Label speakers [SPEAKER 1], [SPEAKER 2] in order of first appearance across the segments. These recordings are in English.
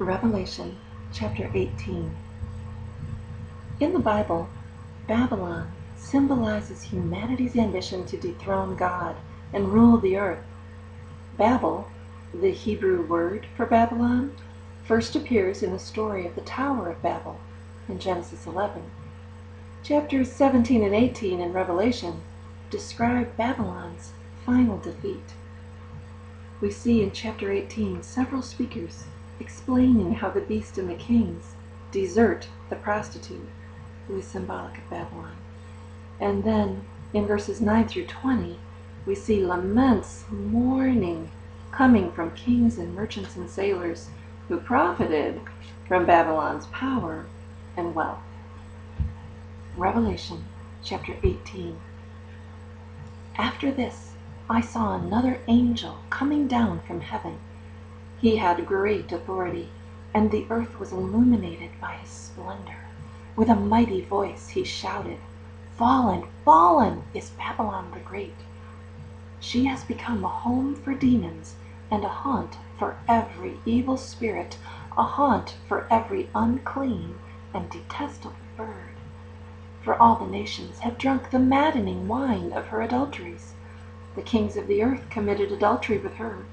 [SPEAKER 1] Revelation chapter 18. In the Bible, Babylon symbolizes humanity's ambition to dethrone God and rule the earth. Babel, the Hebrew word for Babylon, first appears in the story of the Tower of Babel in Genesis 11. Chapters 17 and 18 in Revelation describe Babylon's final defeat. We see in chapter 18 several speakers explaining how the beast and the kings desert the prostitute, who is symbolic of Babylon. And then in verses 9 through 20, we see laments, mourning, coming from kings and merchants and sailors who profited from Babylon's power and wealth. Revelation chapter 18. After this, I saw another angel coming down from heaven. He had great authority, and the earth was illuminated by his splendor. With a mighty voice he shouted, "Fallen, fallen is Babylon the Great. She has become a home for demons and a haunt for every evil spirit, a haunt for every unclean and detestable bird. For all the nations have drunk the maddening wine of her adulteries. The kings of the earth committed adultery with her,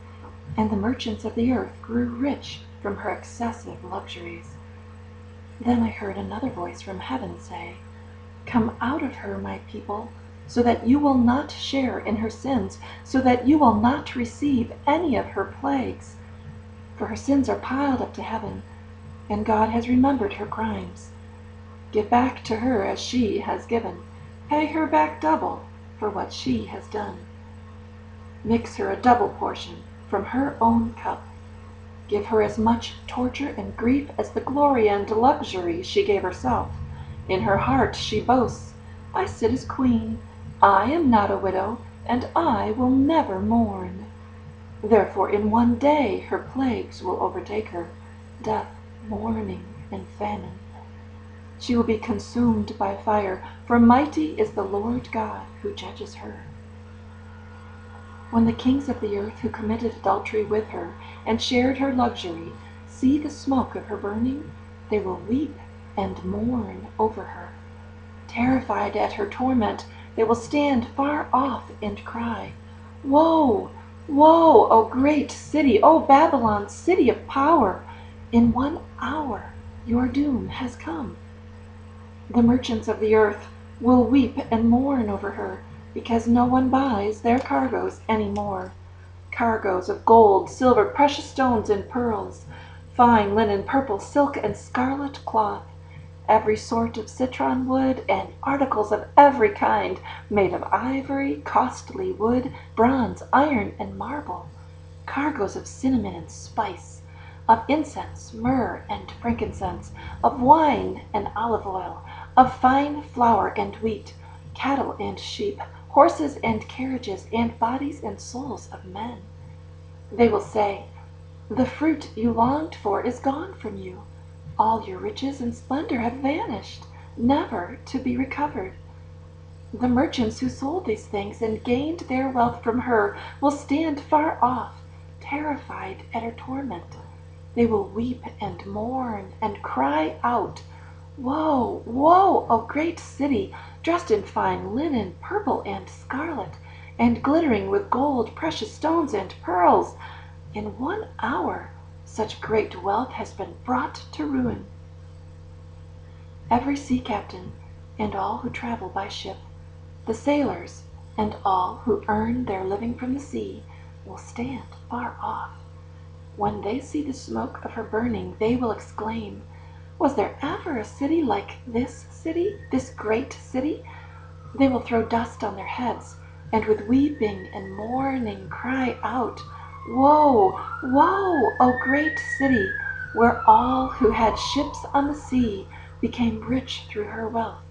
[SPEAKER 1] and the merchants of the earth grew rich from her excessive luxuries." Then I heard another voice from heaven say, "Come out of her, my people, so that you will not share in her sins, so that you will not receive any of her plagues. For her sins are piled up to heaven, and God has remembered her crimes. Give back to her as she has given. Pay her back double for what she has done. Mix her a double portion from her own cup. Give her as much torture and grief as the glory and luxury she gave herself. In her heart she boasts, 'I sit as queen. I am not a widow, and I will never mourn.' Therefore in one day her plagues will overtake her, death, mourning, and famine. She will be consumed by fire, for mighty is the Lord God who judges her. When the kings of the earth who committed adultery with her and shared her luxury see the smoke of her burning, they will weep and mourn over her. Terrified at her torment, they will stand far off and cry, 'Woe, woe, O great city, O Babylon, city of power! In 1 hour your doom has come.' The merchants of the earth will weep and mourn over her, because no one buys their cargoes any more. Cargoes of gold, silver, precious stones, and pearls, fine linen, purple, silk, and scarlet cloth, every sort of citron wood, and articles of every kind, made of ivory, costly wood, bronze, iron, and marble, cargoes of cinnamon and spice, of incense, myrrh, and frankincense, of wine and olive oil, of fine flour and wheat, cattle and sheep, horses and carriages, and bodies and souls of men. They will say, 'The fruit you longed for is gone from you. All your riches and splendor have vanished, never to be recovered.' The merchants who sold these things and gained their wealth from her will stand far off, terrified at her torment. They will weep and mourn and cry out, 'Woe, woe, O great city, dressed in fine linen, purple and scarlet, and glittering with gold, precious stones, and pearls! In 1 hour such great wealth has been brought to ruin.' Every sea captain and all who travel by ship, the sailors and all who earn their living from the sea, will stand far off. When they see the smoke of her burning, they will exclaim, 'Was there ever a city like this city, this great city?' They will throw dust on their heads, and with weeping and mourning cry out, 'Woe, woe, O great city, where all who had ships on the sea became rich through her wealth.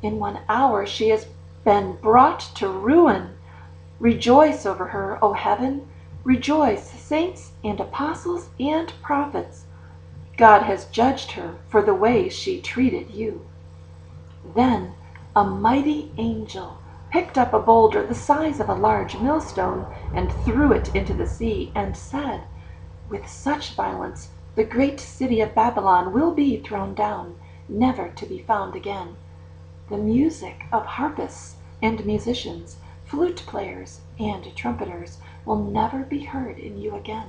[SPEAKER 1] In 1 hour she has been brought to ruin. Rejoice over her, O heaven! Rejoice, saints and apostles and prophets! God has judged her for the way she treated you.' Then a mighty angel picked up a boulder the size of a large millstone and threw it into the sea, and said, with such violence, The great city of Babylon will be thrown down, never to be found again. The music of harpists and musicians, flute players and trumpeters will never be heard in you again.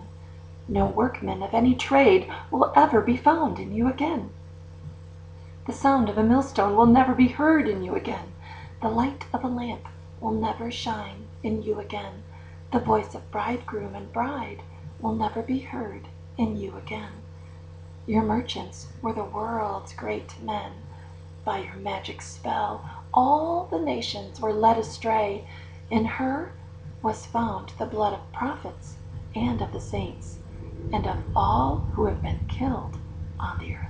[SPEAKER 1] No workmen of any trade will ever be found in you again. The sound of a millstone will never be heard in you again. The light of a lamp will never shine in you again. The voice of bridegroom and bride will never be heard in you again. Your merchants were the world's great men. By your magic spell, all the nations were led astray. In her was found the blood of prophets and of the saints, and of all who have been killed on the earth.